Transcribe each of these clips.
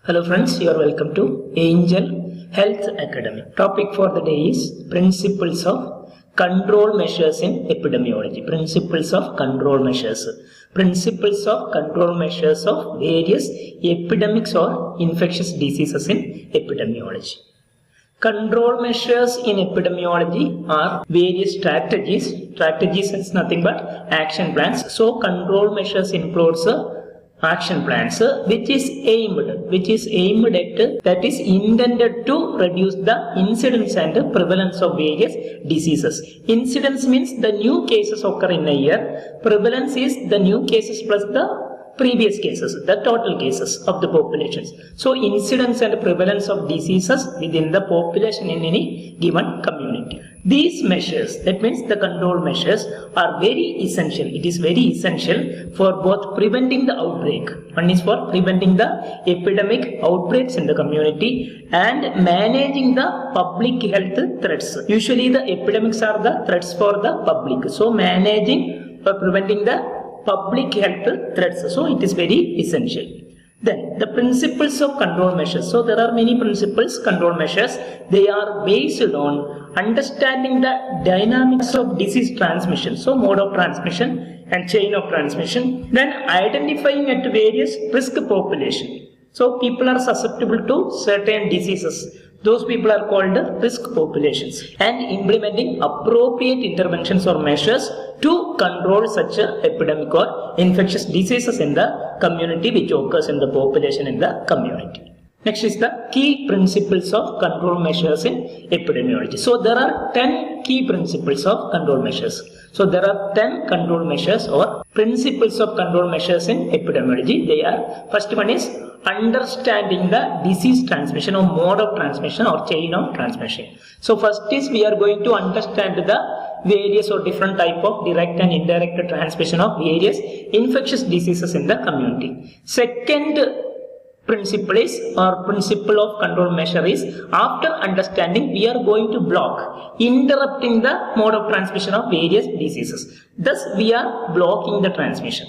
Hello friends, you are welcome to Angel Health Academy. Topic for the day is principles of control measures in epidemiology. Principles of control measures. Principles of control measures of various epidemics or infectious diseases in epidemiology. Control measures in epidemiology are various strategies. Strategies is nothing but action plans. So control measures includes action plans which is aimed at, that is intended to reduce the incidence and prevalence of various diseases. Incidence means the new cases occur in a year. Prevalence is the new cases plus the previous cases, the total cases of the populations. So incidence and prevalence of diseases within the population in any given community. These measures, that means the control measures, are very essential. It is very essential for both preventing the outbreak. One is for preventing the epidemic outbreaks in the community and managing the public health threats. Usually the epidemics are the threats for the public. So managing or preventing the public health threats. So it is very essential. Then the principles of control measures. So there are many principles, control measures. They are based on understanding the dynamics of disease transmission. So mode of transmission and chain of transmission. Then identifying at various risk population. So people are susceptible to certain diseases. Those people are called risk populations, and implementing appropriate interventions or measures to control such epidemic or infectious diseases in the community which occurs in the population in the community. Next is the key principles of control measures in epidemiology. So there are 10 key principles of control measures. So there are 10 control measures or principles of control measures in epidemiology. They are, first one is understanding the disease transmission or mode of transmission or chain of transmission. So first is we are going to understand the various or different type of direct and indirect transmission of various infectious diseases in the community. Second principle is, or principle of control measure is, after understanding we are going to block, interrupting the mode of transmission of various diseases. Thus we are blocking the transmission.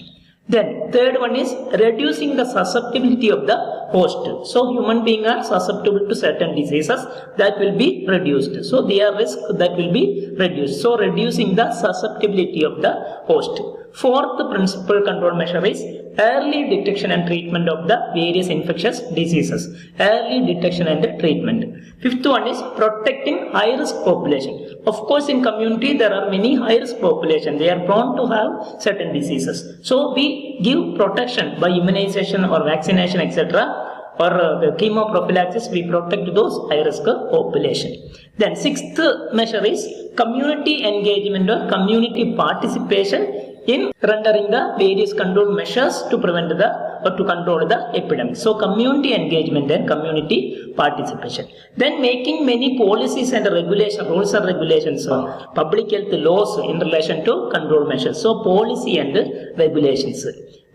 Then third one is reducing the susceptibility of the host. So human beings are susceptible to certain diseases, that will be reduced. So their risk that will be reduced. So reducing the susceptibility of the host. Fourth principal control measure is early detection and treatment of the various infectious diseases. Early detection and treatment. Fifth one is protecting high risk population. Of course in community there are many high risk population. They are prone to have certain diseases. So we give protection by immunization or vaccination etc. or the chemoprophylaxis, we protect those high risk population. Then sixth measure is community engagement or community participation in rendering the various control measures to prevent the or to control the epidemic. So community engagement and community participation. Then making many policies and regulation, rules and regulations, public health laws in relation to control measures. So policy and regulations.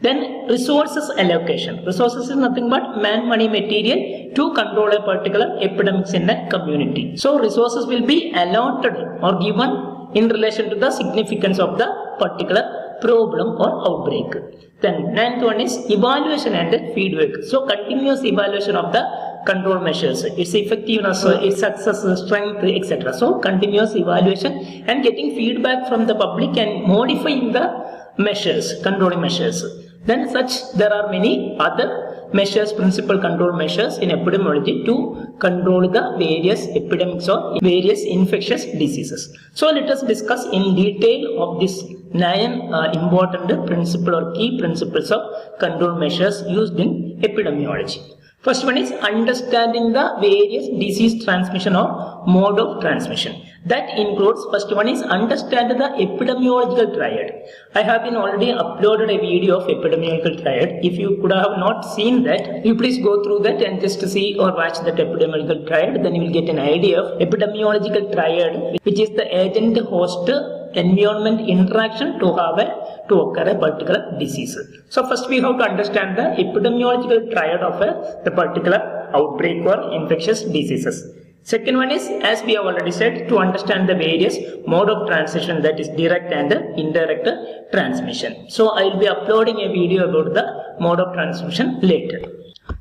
Then resources allocation. Resources is nothing but man, money, material to control a particular epidemics in a community. So resources will be allotted or given in relation to the significance of the particular problem or outbreak. Then ninth one is evaluation and feedback. So continuous evaluation of the control measures, its effectiveness, its success, strength, etc. So continuous evaluation and getting feedback from the public and modifying the measures, controlling measures. Then there are many other measures, principal control measures in epidemiology to control the various epidemics or various infectious diseases. So let us discuss in detail of this 9 important principle or key principles of control measures used in epidemiology. First one is understanding the various disease transmission or mode of transmission. That includes, first one is understand the epidemiological triad. I have been already uploaded a video of epidemiological triad. If you could have not seen that, you please go through that and just see or watch that epidemiological triad. Then you will get an idea of epidemiological triad, which is the agent host environment interaction to occur a particular disease. So first we have to understand the epidemiological triad of the particular outbreak or infectious diseases. Second one is, as we have already said, to understand the various mode of transmission, that is direct and indirect transmission. So I will be uploading a video about the mode of transmission later.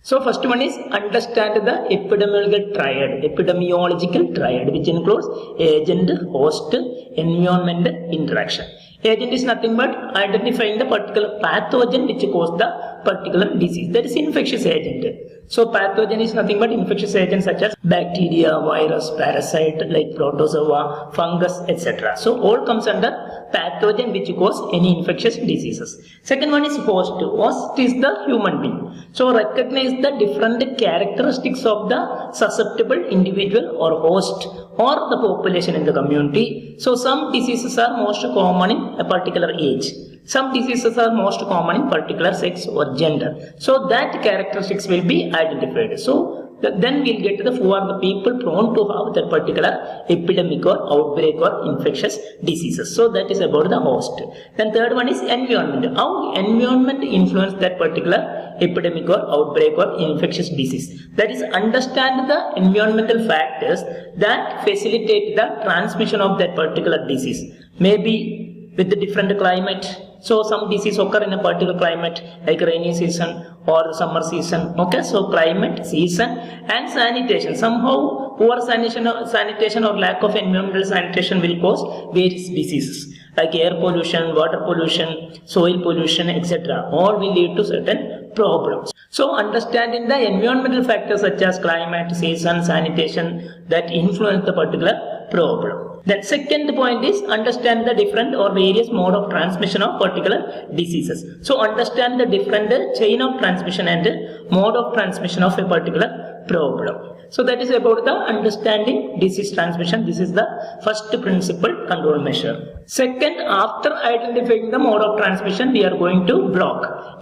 So first one is understand the epidemiological triad, which includes agent, host, environment, interaction. Agent is nothing but identifying the particular pathogen which causes the particular disease. That is infectious agent. So pathogen is nothing but infectious agents such as bacteria, virus, parasite like protozoa, fungus, etc. So all comes under pathogen which cause any infectious diseases. Second one is host. Host is the human being. So recognize the different characteristics of the susceptible individual or host or the population in the community. So some diseases are most common in a particular age. Some diseases are most common in particular sex or gender. So that characteristics will be identified. So then we'll get to who are the people prone to have that particular epidemic or outbreak or infectious diseases. So that is about the host. Then third one is environment. How environment influence that particular epidemic or outbreak or infectious disease. That is, understand the environmental factors that facilitate the transmission of that particular disease. Maybe with the different climate. So some disease occur in a particular climate like rainy season or the summer season. Okay, so climate, season and sanitation. Somehow poor sanitation or lack of environmental sanitation will cause various diseases like air pollution, water pollution, soil pollution, etc. All will lead to certain problems. So understanding the environmental factors such as climate, season, sanitation that influence the particular problem. Then second point is understand the different or various mode of transmission of particular diseases. So understand the different chain of transmission and mode of transmission of a particular problem. So that is about the understanding disease transmission. This is the first principle control measure. Second, after identifying the mode of transmission, we are going to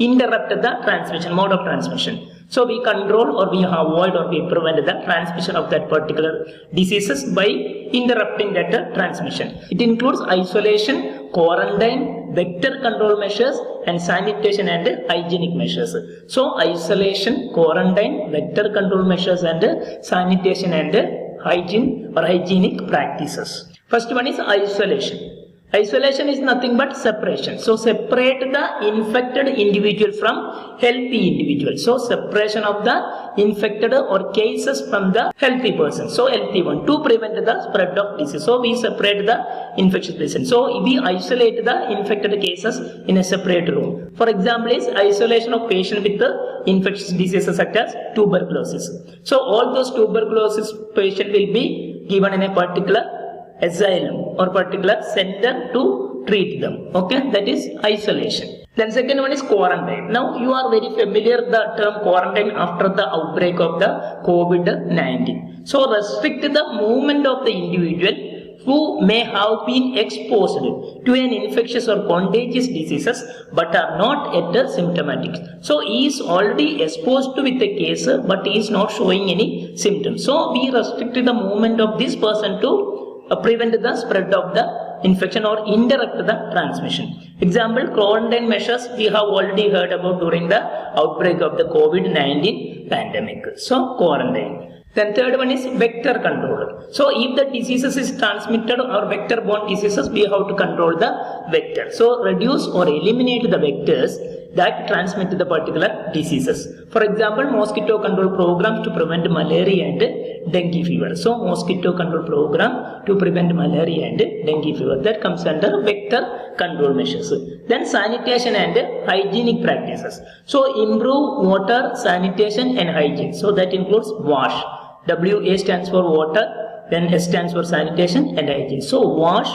interrupt the transmission, mode of transmission. So we control or we avoid or we prevent the transmission of that particular diseases by interrupting that transmission. It includes isolation, quarantine, vector control measures and sanitation and hygienic measures. So isolation, quarantine, vector control measures and sanitation and hygiene or hygienic practices. First one is isolation. Isolation is nothing but separation. So separate the infected individual from healthy individual. So separation of the infected or cases from the healthy person. So healthy one to prevent the spread of disease. So we separate the infectious patient. So we isolate the infected cases in a separate room. For example is isolation of patient with the infectious diseases such as tuberculosis. So all those tuberculosis patient will be given in a particular asylum or particular center to treat them. Okay, that is isolation. Then second one is quarantine. Now you are very familiar the term quarantine after the outbreak of the COVID-19. So restrict the movement of the individual who may have been exposed to an infectious or contagious diseases but are not yet symptomatic. So he is already exposed with the case but he is not showing any symptoms. So we restrict the movement of this person to prevent the spread of the infection or interrupt the transmission. Example, quarantine measures we have already heard about during the outbreak of the COVID-19 pandemic. So quarantine. Then third one is vector control. So if the diseases is transmitted or vector borne diseases, we have to control the vector. So reduce or eliminate the vectors that transmit the particular diseases. For example, mosquito control programs to prevent malaria and dengue fever. So mosquito control program to prevent malaria and dengue fever, that comes under vector control measures. Then sanitation and hygienic practices. So improve water, sanitation and hygiene. So that includes wash. WA stands for water, then S stands for sanitation and hygiene. So wash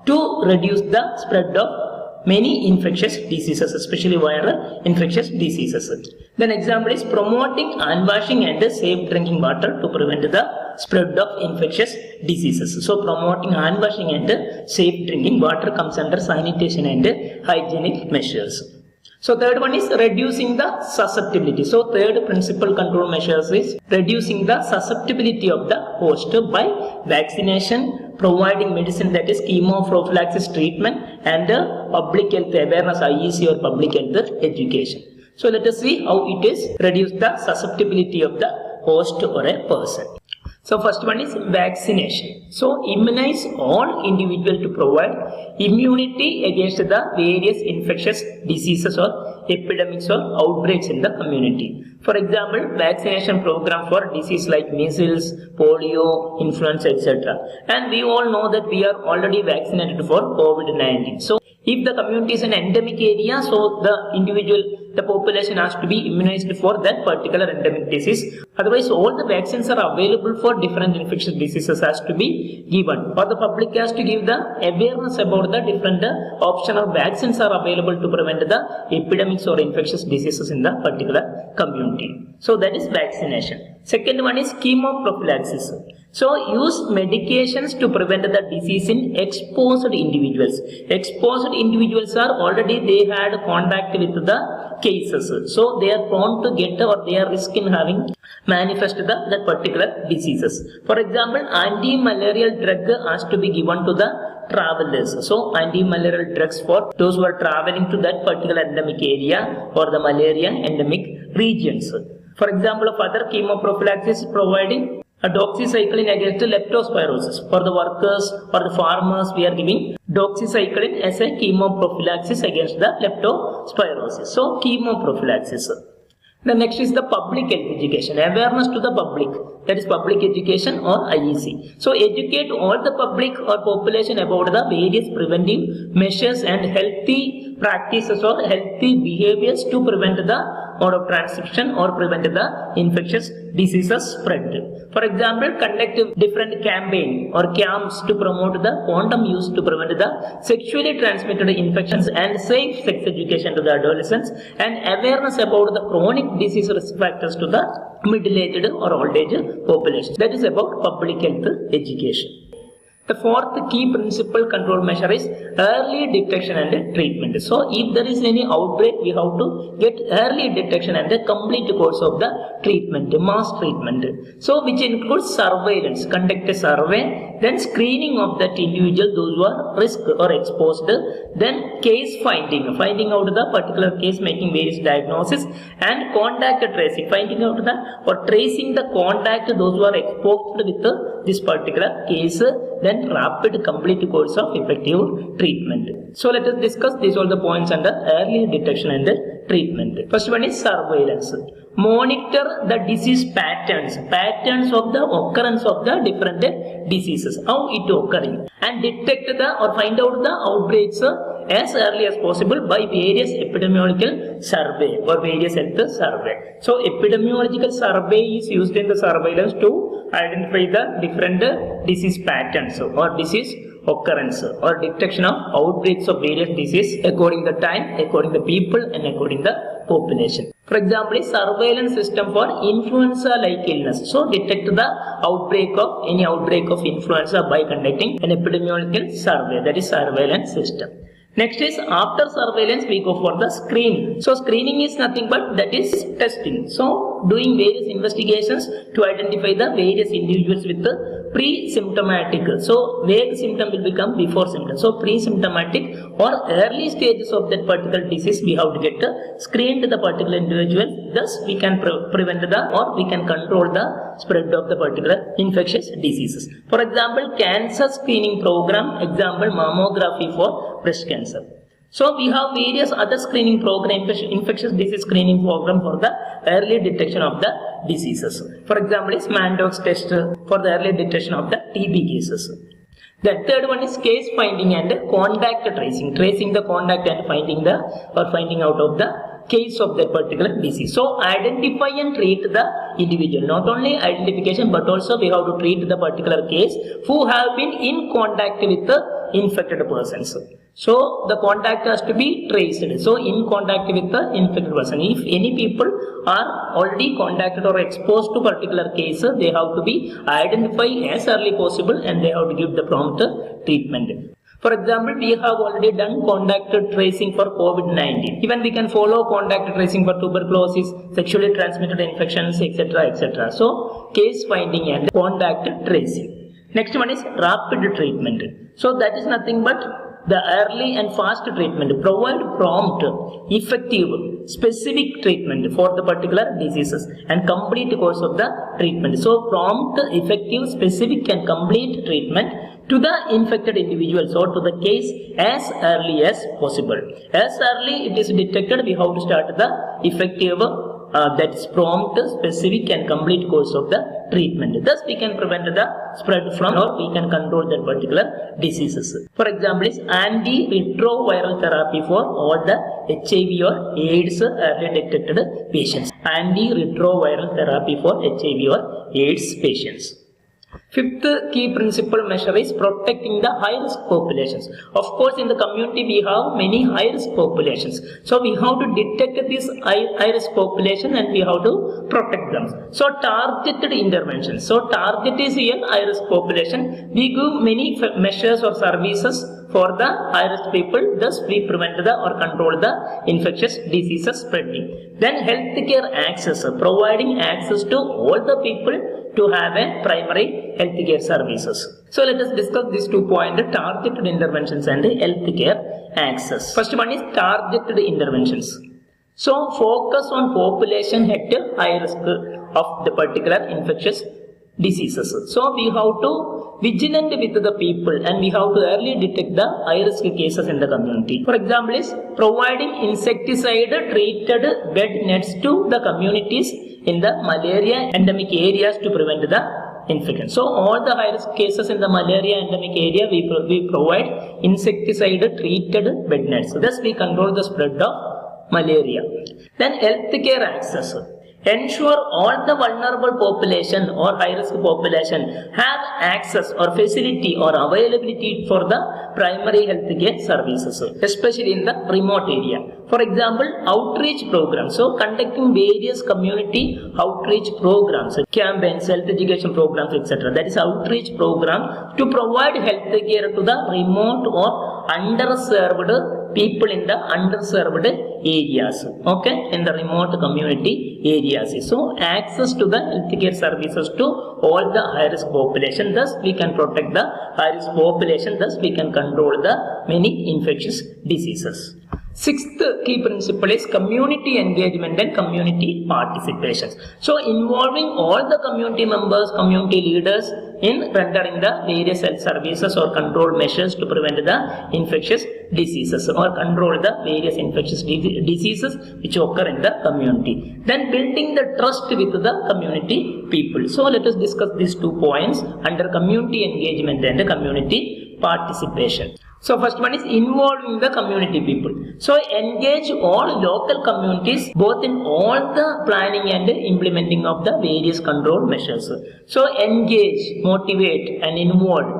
to reduce the spread of many infectious diseases, especially viral infectious diseases. Then example is promoting hand washing and safe drinking water to prevent the spread of infectious diseases. So promoting hand washing and safe drinking water comes under sanitation and hygienic measures. So third one is reducing the susceptibility. So third principal control measures is reducing the susceptibility of the host by vaccination, providing medicine, that is chemoprophylaxis treatment, and public health awareness, IEC or public health education. So let us see how it is reduce the susceptibility of the host or a person. So first one is vaccination. So immunize all individuals to provide immunity against the various infectious diseases or epidemics or outbreaks in the community. For example, vaccination program for disease like measles, polio, influenza, etc. And we all know that we are already vaccinated for COVID-19. So if the community is an endemic area, so the population has to be immunized for that particular endemic disease. Otherwise, all the vaccines are available for different infectious diseases has to be given. Or the public has to give the awareness about the different optional vaccines are available to prevent the epidemics or infectious diseases in the particular community. So that is vaccination. Second one is chemoprophylaxis. So use medications to prevent the disease in exposed individuals. Exposed individuals are already they had contact with the cases. So they are prone to get or they are risk in having manifest that particular diseases. For example, anti-malarial drug has to be given to the travelers. So anti-malarial drugs for those who are traveling to that particular endemic area or the malaria endemic regions. For example, of other chemoprophylaxis providing a doxycycline against leptospirosis. For the workers or the farmers, we are giving doxycycline as a chemoprophylaxis against the leptospirosis. So chemoprophylaxis. The next is the public health education, awareness to the public, that is public education or IEC. So educate all the public or population about the various preventive measures and healthy practices or healthy behaviors to prevent the mode of transmission or prevent the infectious diseases spread. For example, conduct different campaign or camps to promote the condom use to prevent the sexually transmitted infections and safe sex education to the adolescents and awareness about the chronic disease risk factors to the middle-aged or old-age population. That is about public health education. The fourth key principle control measure is early detection and treatment. So if there is any outbreak, we have to get early detection and the complete course of the treatment, mass treatment. So which includes surveillance, conduct a survey, then screening of that individual, those who are risk or exposed, then case finding out the particular case, making various diagnosis, and contact tracing, finding out the or tracing the contact those who are exposed with this particular case, then rapid complete course of effective treatment. So let us discuss these all the points under early detection and treatment. First one is surveillance. Monitor the disease patterns of the occurrence of the different diseases, how it occurring, and detect the or find out the outbreaks as early as possible by various epidemiological survey or various health survey. So epidemiological survey is used in the surveillance to identify the different disease patterns or disease occurrence or detection of outbreaks of various disease according the time, according the people and according the population. For example, a surveillance system for influenza-like illness. So detect the outbreak of any outbreak of influenza by conducting an epidemiological survey, that is surveillance system. Next is after surveillance we go for the screening. So screening is nothing but that is testing. So doing various investigations to identify the various individuals with the pre-symptomatic. So vague symptom will become before symptom. So pre-symptomatic or early stages of that particular disease we have to get screened the particular individual. Thus we can prevent the or we can control the spread of the particular infectious diseases. For example, cancer screening program, example mammography for breast cancer. So we have various other screening program, infectious disease screening program for the early detection of the diseases. For example, is Mantox test for the early detection of the TB cases. The third one is case finding and contact tracing, tracing the contact and finding out of the case of that particular disease. So identify and treat the individual. Not only identification but also we have to treat the particular case who have been in contact with the infected persons. So the contact has to be traced. So in contact with the infected person. If any people are already contacted or exposed to particular case, they have to be identified as early possible and they have to give the prompt treatment. For example, we have already done contact tracing for COVID-19. Even we can follow contact tracing for tuberculosis, sexually transmitted infections, etc. etc. So case finding and contact tracing. Next one is rapid treatment. So that is nothing but the early and fast treatment. Provide prompt, effective, specific treatment for the particular diseases and complete course of the treatment. So prompt, effective, specific and complete treatment to the infected individuals or to the case as early as possible. As early it is detected, we have to start the effective that's prompt, specific and complete course of the treatment. Thus we can prevent the spread from, or we can control that particular diseases. For example is antiretroviral therapy for all the HIV or AIDS early detected patients. Antiretroviral therapy for HIV or AIDS patients. Fifth key principle measure is protecting the high-risk populations. Of course, in the community we have many high-risk populations. So we have to detect this high-risk population and we have to protect them. So targeted interventions. So target is here high-risk population. We give many measures or services for the high-risk people. Thus we prevent the or control the infectious diseases spreading. Then healthcare access, providing access to all the people to have a primary healthcare services. So let us discuss these 2 points, targeted interventions and healthcare access. First one is targeted interventions. So focus on population at high risk of the particular infectious diseases. So we have to vigilant with the people and we have to early detect the high risk cases in the community. For example is providing insecticide treated bed nets to the communities in the malaria endemic areas to prevent the infection. So all the high risk cases in the malaria endemic area we provide insecticide treated bed nets. So thus we control the spread of malaria. Then healthcare access. Ensure all the vulnerable population or high risk population have access or facility or availability for the primary healthcare services, especially in the remote area. For example, outreach programs. So conducting various community outreach programs, campaigns, health education programs, etc. That is outreach program to provide healthcare to the remote or underserved people in the underserved areas, okay, in the remote community areas. So access to the healthcare services to all the high risk population. Thus we can protect the high risk population. Thus we can control the many infectious diseases. Sixth key principle is community engagement and community participation. So involving all the community members, community leaders in rendering the various health services or control measures to prevent the infectious diseases or control the various infectious diseases which occur in the community. Then building the trust with the community people. So let us discuss these 2 points under community engagement and community participation. So first one is involving the community people. So engage all local communities both in all the planning and implementing of the various control measures. So engage, motivate and involve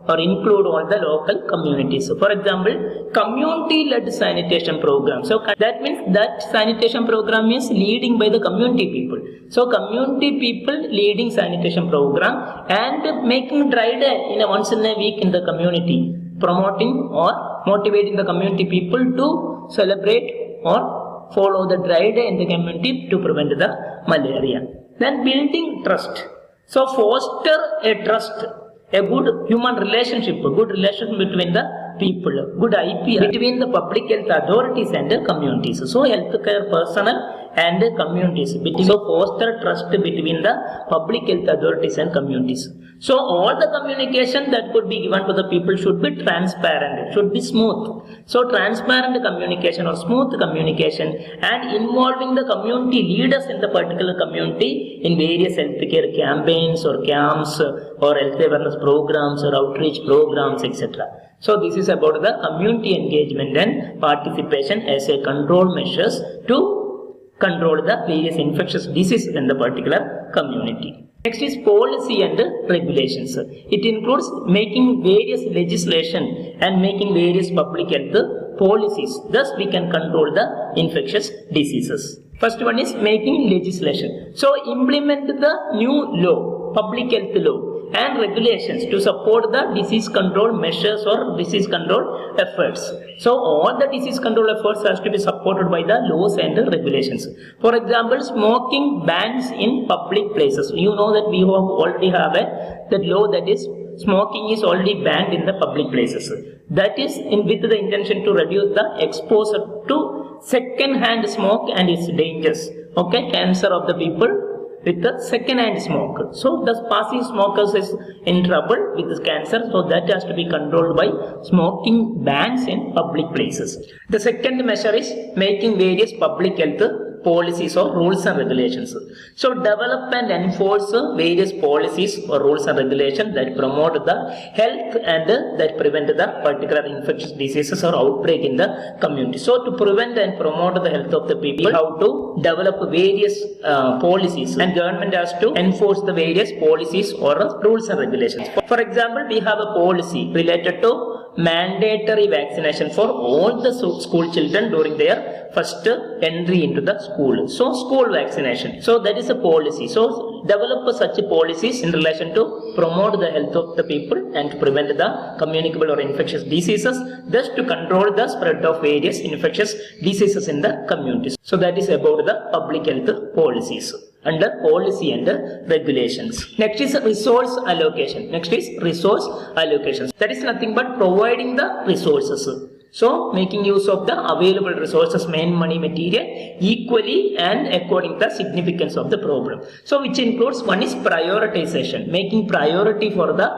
or include all the local communities. So for example, community-led sanitation program. So that means that sanitation program is leading by the community people. So community people leading sanitation program and making dry day in a once in a week in the community, promoting or motivating the community people to celebrate or follow the dry day in the community to prevent the malaria. Then building trust. So foster a trust, a good human relationship, a good relation between the people, good IP between the public health authorities and the communities. So healthcare personnel and the communities. So foster trust between the public health authorities and communities. So all the communication that could be given to the people should be transparent, should be smooth. So transparent communication or smooth communication and involving the community leaders in the particular community in various healthcare campaigns or camps or health awareness programs or outreach programs, etc. So this is about the community engagement and participation as a control measures to control the various infectious diseases in the particular community. Next is policy and regulations. It includes making various legislation and making various public health policies. Thus we can control the infectious diseases. First one is making legislation. So implement the new law, public health law and regulations to support the disease control measures or disease control efforts. So all the disease control efforts has to be supported by the laws and the regulations. For example, smoking bans in public places. You know that we already have that law that is smoking is already banned in the public places. That is with the intention to reduce the exposure to second-hand smoke and its dangers. Okay, cancer of the people with the second-hand smoke. So the passive smokers is in trouble with this cancer. So that has to be controlled by smoking bans in public places. The second measure is making various public health policies or rules and regulations. So develop and enforce various policies or rules and regulations that promote the health and that prevent the particular infectious diseases or outbreak in the community. So to prevent and promote the health of the people, how to develop various policies, and government has to enforce the various policies or rules and regulations. For example, we have a policy related to mandatory vaccination for all the school children during their first entry into the school. So school vaccination. So that is a policy. So develop such policies in relation to promote the health of the people and to prevent the communicable or infectious diseases, thus to control the spread of various infectious diseases in the communities. So that is about the public health policies under policy and regulations. Next is resource allocation. That is nothing but providing the resources. So making use of the available resources, man, money, material equally and according to the significance of the problem. So which includes, one is prioritization, making priority for the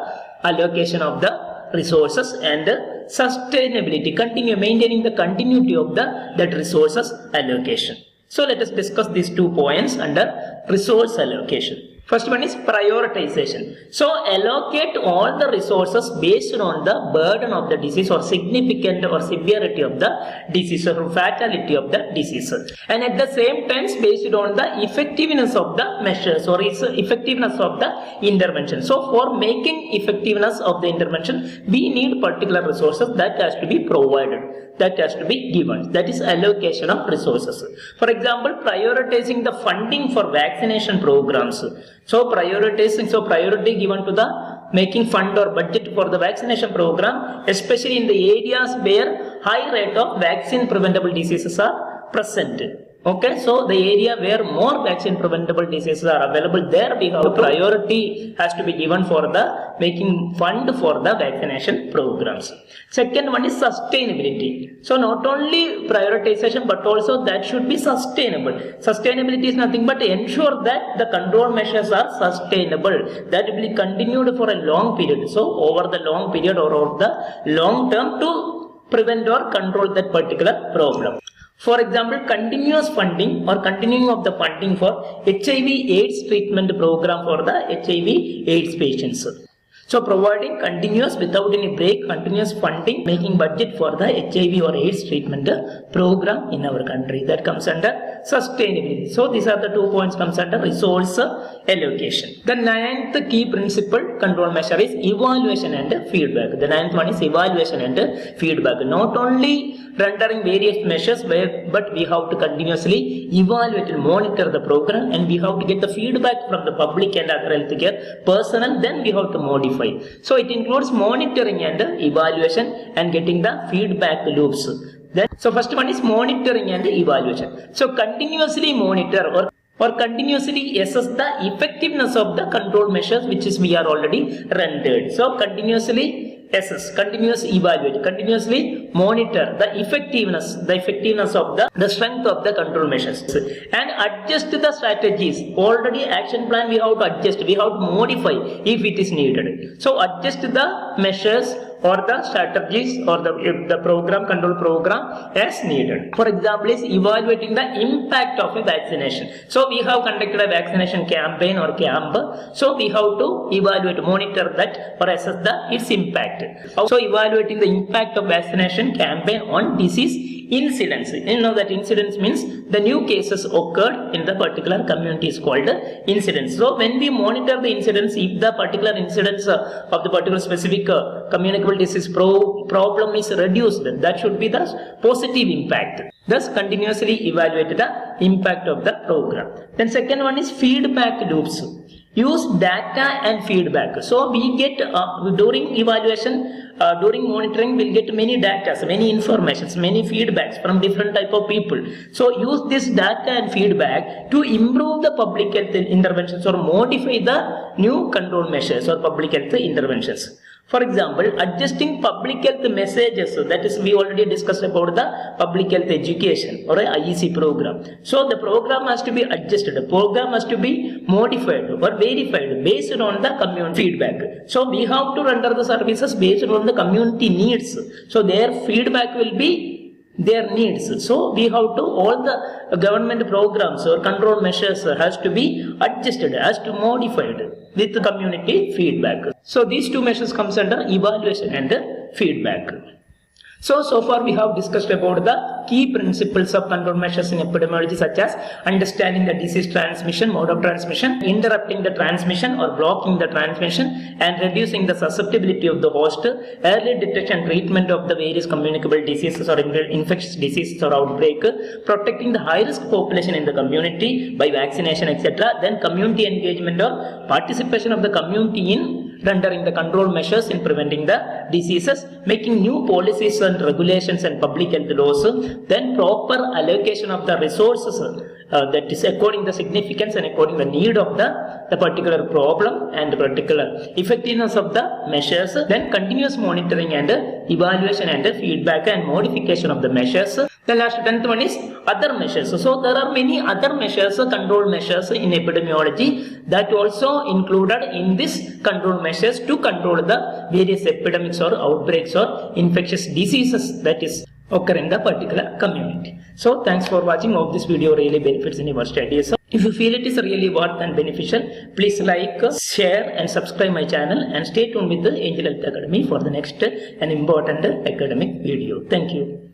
allocation of the resources, and sustainability, maintaining the continuity of that resources allocation. So let us discuss these 2 points under resource allocation. First one is prioritization. So allocate all the resources based on the burden of the disease or significant or severity of the disease or fatality of the disease. And at the same time based on the effectiveness of the measures or its effectiveness of the intervention. So for making effectiveness of the intervention, we need particular resources that has to be provided, that has to be given. That is allocation of resources. For example, prioritizing the funding for vaccination programs. So priority given to the making fund or budget for the vaccination program, especially in the areas where high rate of vaccine preventable diseases are present. Okay, so the area where more vaccine preventable diseases are available, there we have priority has to be given for the making fund for the vaccination programs. Second one is sustainability. So not only prioritization but also that should be sustainable. Sustainability is nothing but ensure that the control measures are sustainable, that will be continued for a long period. So over the long period or over the long term to prevent or control that particular problem. For example, continuous funding or continuing of the funding for HIV/AIDS treatment program for the HIV/AIDS patients. So providing continuous without any break, continuous funding, making budget for the HIV or AIDS treatment program in our country. That comes under sustainability. So these are the 2 points comes under resource allocation. The 9th key principle control measure is evaluation and feedback. The 9th one is evaluation and feedback. Not only rendering various measures but we have to continuously evaluate and monitor the program, and we have to get the feedback from the public and other healthcare personnel, then we have to modify. So it includes monitoring and evaluation and getting the feedback loops. Then, so first one is monitoring and evaluation. So continuously monitor or continuously assess the effectiveness of the control measures which is we are already rendered. So continuously assess, continuously evaluate, continuously monitor the effectiveness of the strength of the control measures, and adjust the strategies. Already action plan we have to adjust, we have to modify if it is needed. So adjust the measures or the strategies or the program, control program as needed. For example, is evaluating the impact of a vaccination. So we have conducted a vaccination campaign or camp. So we have to evaluate, monitor that or assess its impact. So evaluating the impact of vaccination campaign on disease incidence. You know that incidence means the new cases occurred in the particular community is called incidence. So when we monitor the incidence, if the particular incidence of the particular specific communicable disease problem is reduced, that should be the positive impact. Thus continuously evaluate the impact of the program. Then second one is feedback loops. Use data and feedback. So we get during evaluation, during monitoring, we'll get many data, many informations, many feedbacks from different type of people. So use this data and feedback to improve the public health interventions or modify the new control measures or public health interventions. For example, adjusting public health messages, that is we already discussed about the public health education or IEC program. So the program has to be adjusted, the program has to be modified or verified based on the community feedback. So we have to render the services based on the community needs. So their feedback will be their needs. So we have to, all the government programs or control measures has to be adjusted, has to modified with the community feedback. So these two measures comes under evaluation and feedback. So far we have discussed about the key principles of control measures in epidemiology, such as understanding the disease transmission, mode of transmission, interrupting the transmission or blocking the transmission, and reducing the susceptibility of the host, early detection treatment of the various communicable diseases or infectious diseases or outbreak, protecting the high-risk population in the community by vaccination, etc. Then community engagement or participation of the community in rendering the control measures in preventing the diseases, making new policies and regulations and public health laws, then proper allocation of the resources that is according the significance and according the need of the particular problem and the particular effectiveness of the measures, then continuous monitoring and evaluation and feedback and modification of the measures. The last 10th one is other measures. So there are many other measures, control measures in epidemiology that also included in this control measures to control the various epidemics or outbreaks or infectious diseases that is occur in the particular community. So thanks for watching. Hope this video really benefits in your studies. If you feel it is really worth and beneficial, please like, share and subscribe my channel, and stay tuned with the Angel Health Academy for the next and important academic video. Thank you.